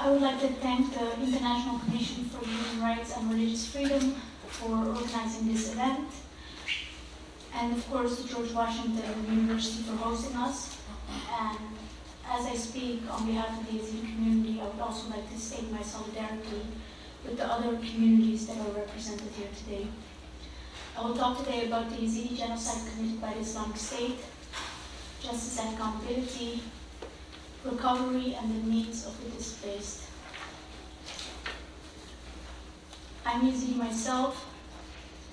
I would like to thank the International Commission for Human Rights and Religious Freedom for organizing this event, and of course the George Washington University for hosting us. And as I speak on behalf of the Yazidi community, I would also like to state my solidarity with the other communities that are represented here today. I will talk today about the Yazidi genocide committed by the Islamic State, justice and accountability, recovery, and the needs of the displaced. I'm Yazidi myself.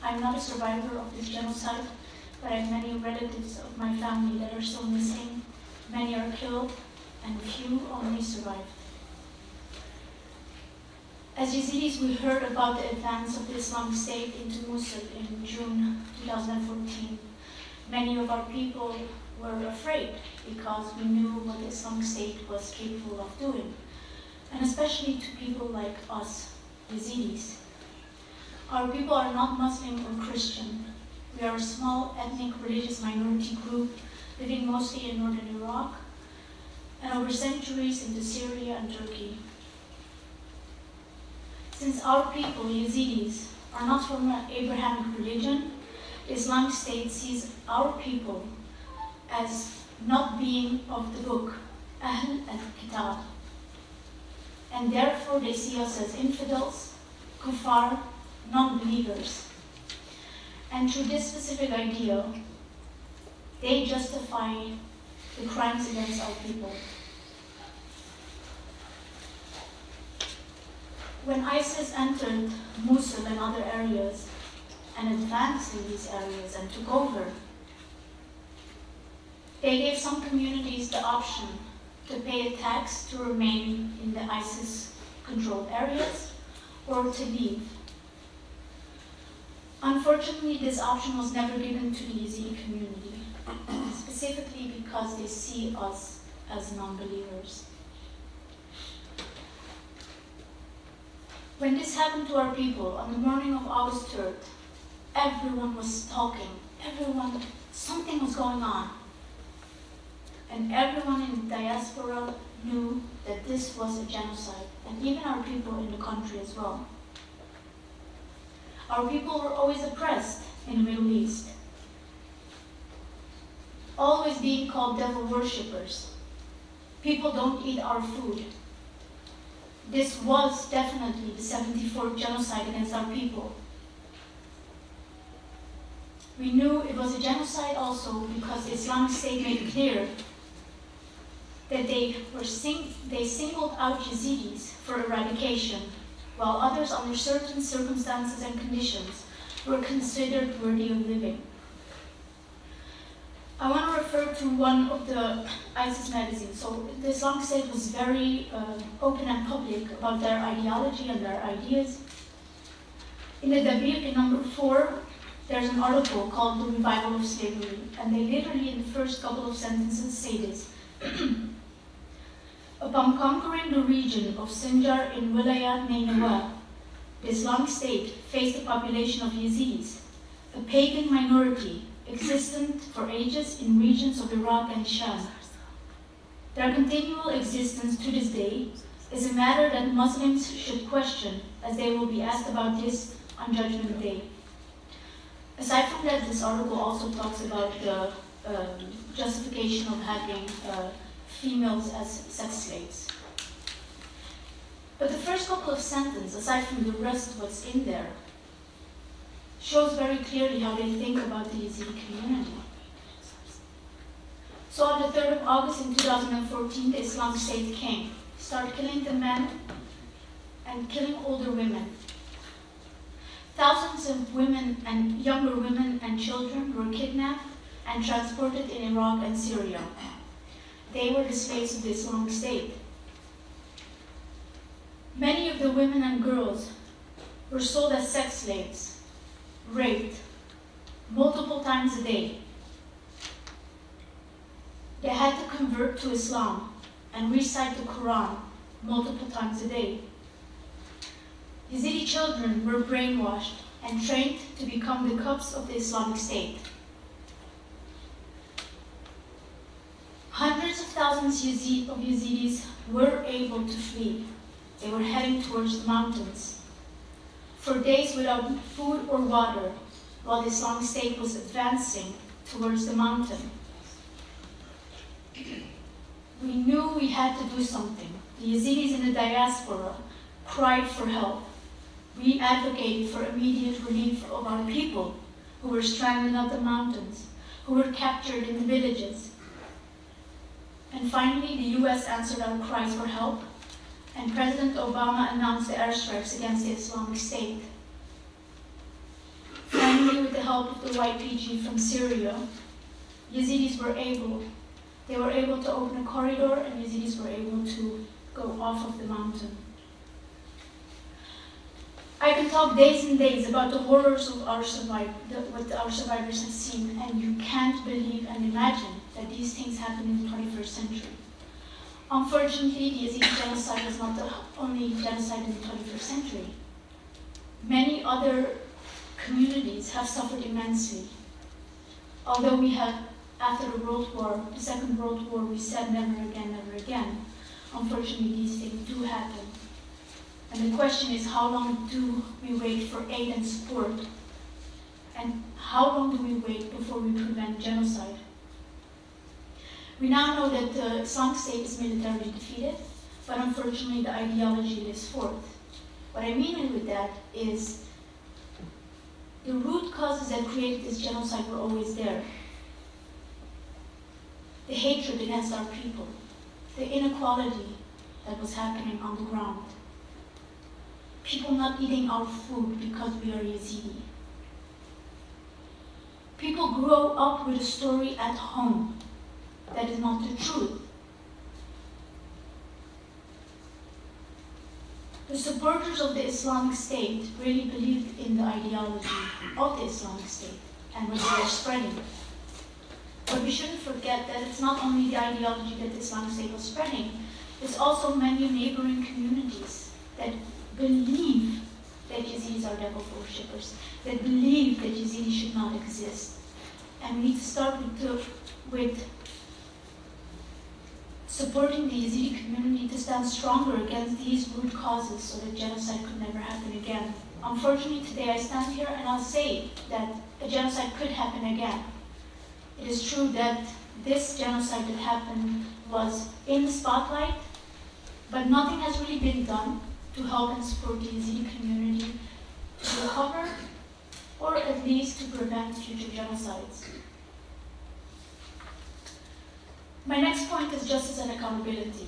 I'm not a survivor of this genocide, but I have many relatives of my family that are still missing. Many are killed, and few only survived. As Yazidis, we heard about the advance of the Islamic State into Mosul in June 2014. Many of our people were afraid because we knew what the Islamic State was capable of doing, and especially to people like us, Yazidis. Our people are not Muslim or Christian. We are a small ethnic religious minority group living mostly in northern Iraq and over centuries into Syria and Turkey. Since our people, Yazidis, are not from an Abrahamic religion, the Islamic State sees our people as not being of the book, Ahl al-Kitab. And therefore they see us as infidels, kuffar, non-believers. And through this specific idea, they justify the crimes against our people. When ISIS entered Mosul and other areas and advanced in these areas and took over, they gave some communities the option to pay a tax to remain in the ISIS-controlled areas or to leave. Unfortunately, this option was never given to the Yazidi community, specifically because they see us as non-believers. When this happened to our people, on the morning of August 3rd, everyone was talking. Something was going on. And everyone in the diaspora knew that this was a genocide, and even our people in the country as well. Our people were always oppressed in the Middle East, always being called devil worshippers. People don't eat our food. This was definitely the 74th genocide against our people. We knew it was a genocide also because the Islamic State made it clear that they singled out Yazidis for eradication, while others under certain circumstances and conditions were considered worthy of living. I want to refer to one of the ISIS magazines. So the Islamic State was very open and public about their ideology and their ideas. In the Dabiq, in number 4, there's an article called The Revival of Slavery, and they literally in the first couple of sentences say this. Upon conquering the region of Sinjar in Wilayat Nainawa, the Islamic State faced a population of Yazidis, a pagan minority existent for ages in regions of Iraq and Sham. Their continual existence to this day is a matter that Muslims should question, as they will be asked about this on Judgment Day. Aside from that, this article also talks about the justification of having females as sex slaves. But the first couple of sentences, aside from the rest of what's in there, shows very clearly how they think about the Yazidi community. So on the 3rd of August in 2014, the Islamic State came, started killing the men and killing older women. Thousands of women and younger women and children were kidnapped and transported in Iraq and Syria. They were the slaves of the Islamic State. Many of the women and girls were sold as sex slaves, raped multiple times a day. They had to convert to Islam and recite the Quran multiple times a day. Yazidi children were brainwashed and trained to become the cubs of the Islamic State. Hundreds of thousands of Yazidis were able to flee. They were heading towards the mountains. For days without food or water, while the Islamic State was advancing towards the mountain, we knew we had to do something. The Yazidis in the diaspora cried for help. We advocated for immediate relief of our people who were stranded up the mountains, who were captured in the villages. And finally, the US answered our cries for help, and President Obama announced the airstrikes against the Islamic State. Finally, with the help of the YPG from Syria, Yazidis were able to open a corridor, and Yazidis were able to go off of the mountain. I can talk days and days about the horrors of what our survivors have seen, and you can't believe and imagine that these things happen in the 21st century. Unfortunately, the Yazidi genocide was not the only genocide in the 21st century. Many other communities have suffered immensely. Although we have, after the Second World War, we said never again, never again. Unfortunately, these things do happen. And the question is, how long do we wait for aid and support? And how long do we wait before we prevent genocide? We now know that the Islamic State is militarily defeated, but unfortunately the ideology lives forth. What I mean with that is the root causes that created this genocide were always there. The hatred against our people, the inequality that was happening on the ground, people not eating our food because we are Yazidi. People grow up with a story at home that is not the truth. The supporters of the Islamic State really believed in the ideology of the Islamic State and what they are spreading. But we shouldn't forget that it's not only the ideology that the Islamic State was spreading, it's also many neighboring communities that believe that Yazidis are devil worshippers, that believe that Yazidis should not exist. And we need to start with supporting the Yazidi community to stand stronger against these root causes so that genocide could never happen again. Unfortunately, today I stand here and I'll say that a genocide could happen again. It is true that this genocide that happened was in the spotlight, but nothing has really been done to help and support the Yazidi community to recover, or at least to prevent future genocides. My next point is justice and accountability.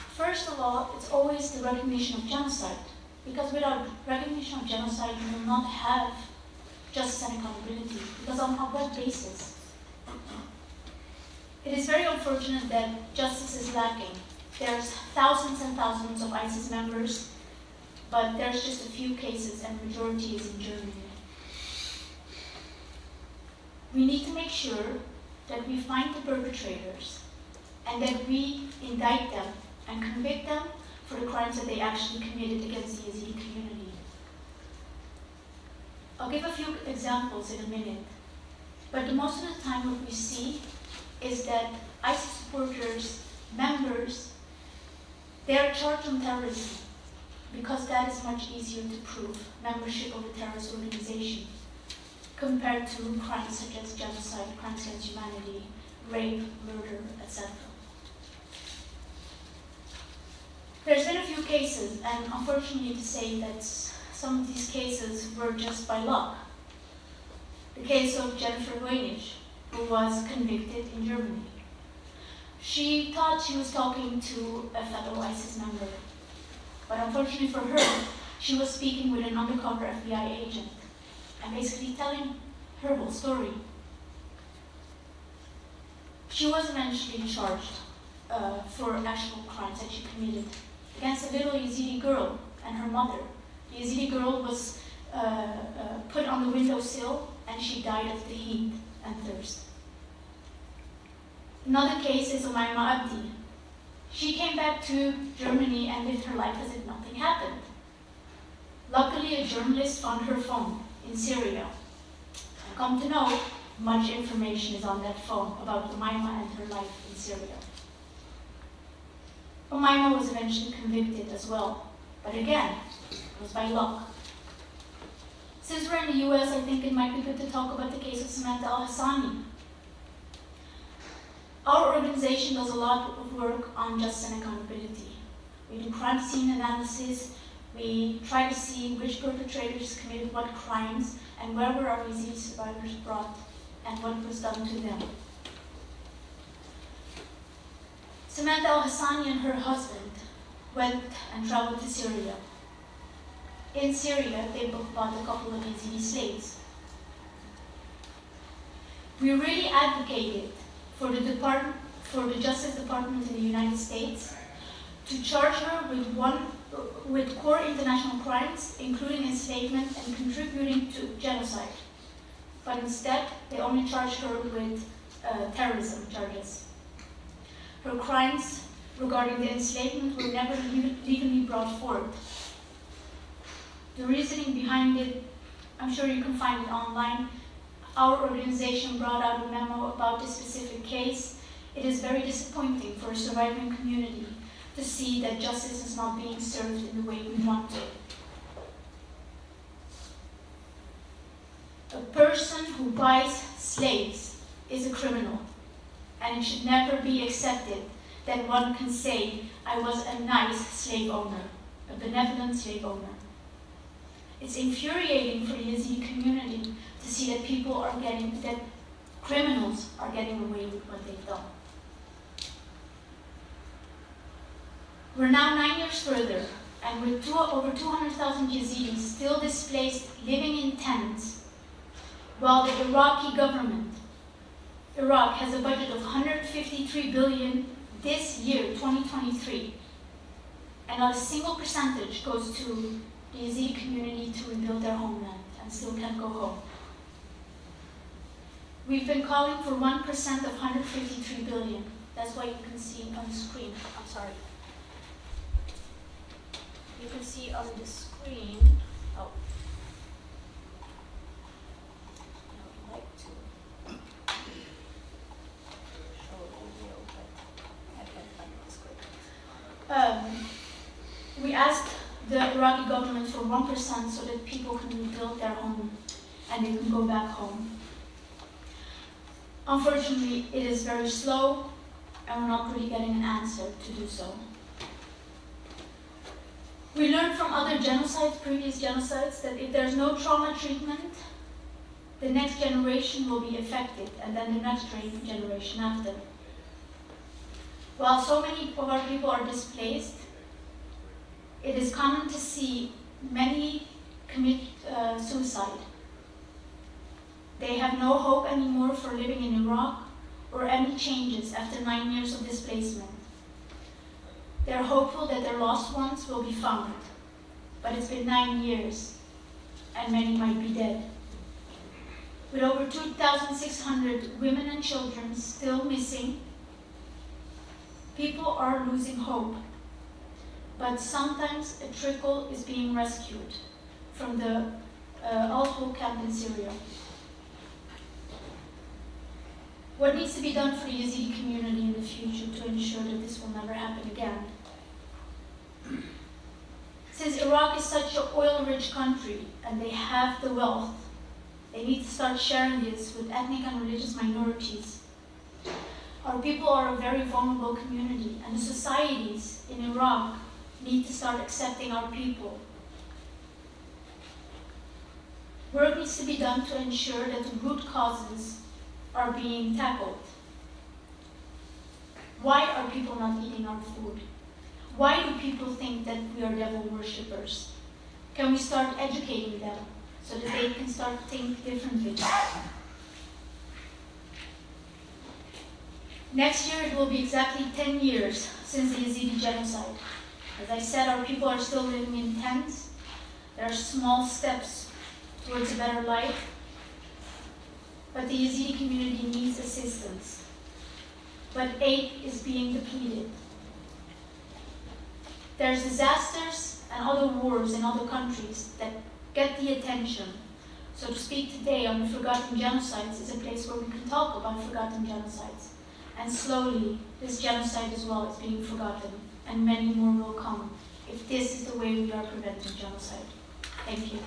First of all, it's always the recognition of genocide, because without recognition of genocide, you will not have justice and accountability, because on what basis? It is very unfortunate that justice is lacking. There's thousands and thousands of ISIS members, but there's just a few cases, and the majority is in Germany. We need to make sure that we find the perpetrators and that we indict them and convict them for the crimes that they actually committed against the Yazidi community. I'll give a few examples in a minute, but the most of the time what we see is that ISIS supporters, members, they are charged on terrorism because that is much easier to prove, membership of a terrorist organization, compared to crimes such as genocide, crimes against humanity, rape, murder, etc. There's been a few cases, and unfortunately to say that some of these cases were just by luck. The case of Jennifer Weinisch, who was convicted in Germany. She thought she was talking to a fellow ISIS member, but unfortunately for her, she was speaking with an undercover FBI agent and basically telling her whole story. She was eventually charged for actual crimes that she committed against a little Yazidi girl and her mother. The Yazidi girl was put on the windowsill and she died of the heat and thirst. Another case is Umayma Abdi. She came back to Germany and lived her life as if nothing happened. Luckily, a journalist found her phone in Syria. And come to know, much information is on that phone about Umayma and her life in Syria. Umayma was eventually convicted as well, but again, it was by luck. Since we're in the US, I think it might be good to talk about the case of Samantha al-Hassani. Our organization does a lot of work on justice and accountability. We do crime scene analysis, we try to see which perpetrators committed what crimes, and where were our Yazidi survivors brought, and what was done to them. Samantha al-Hassani and her husband went and traveled to Syria. In Syria, they bought a couple of Yazidi slaves. We really advocated for the Justice Department in the United States to charge her with core international crimes, including enslavement and contributing to genocide. But instead, they only charged her with terrorism charges. Her crimes regarding the enslavement were never legally brought forward. The reasoning behind it, I'm sure you can find it online. Our organization brought out a memo about this specific case. It is very disappointing for a surviving community to see that justice is not being served in the way we want it. A person who buys slaves is a criminal, and it should never be accepted that one can say, I was a nice slave owner, a benevolent slave owner. It's infuriating for the Yazidi community to see that that criminals are getting away with what they've done. We're now 9 years further, and with over 200,000 Yazidis still displaced, living in tents, while the Iraqi government, Iraq has a budget of $153 billion this year, 2023, and not a single percentage goes to the Yazidi community to rebuild their homeland and still can't go home. We've been calling for 1% of $153 billion. That's what you can see on the screen. I'm sorry. You can see on the screen. Oh. I would like to show a video, but I can't find the screen. We asked the Iraqi government for 1% so that people can rebuild their home and they can go back home. Unfortunately, it is very slow and we're not really getting an answer to do so. We learned from other genocides, previous genocides, that if there's no trauma treatment, the next generation will be affected, and then the next generation after. While so many of our people are displaced, it is common to see many commit suicide. They have no hope anymore for living in Iraq or any changes after 9 years of displacement. They're hopeful that their lost ones will be found, but it's been 9 years and many might be dead. With over 2,600 women and children still missing, people are losing hope. But sometimes a trickle is being rescued from the Al-Hol camp in Syria. What needs to be done for the Yazidi community in the future to ensure that this will never happen again? Since Iraq is such an oil-rich country and they have the wealth, they need to start sharing this with ethnic and religious minorities. Our people are a very vulnerable community, and the societies in Iraq need to start accepting our people. Work needs to be done to ensure that the root causes are being tackled. Why are people not eating our food? Why do people think that we are devil worshippers? Can we start educating them so that they can start to think differently? Next year it will be exactly 10 years since the Yazidi genocide. As I said, our people are still living in tents. There are small steps towards a better life, but the Yazidi community needs assistance. But aid is being depleted. There's disasters and other wars in other countries that get the attention. So to speak today on the forgotten genocides is a place where we can talk about forgotten genocides. And slowly, this genocide as well is being forgotten and many more will come if this is the way we are preventing genocide. Thank you.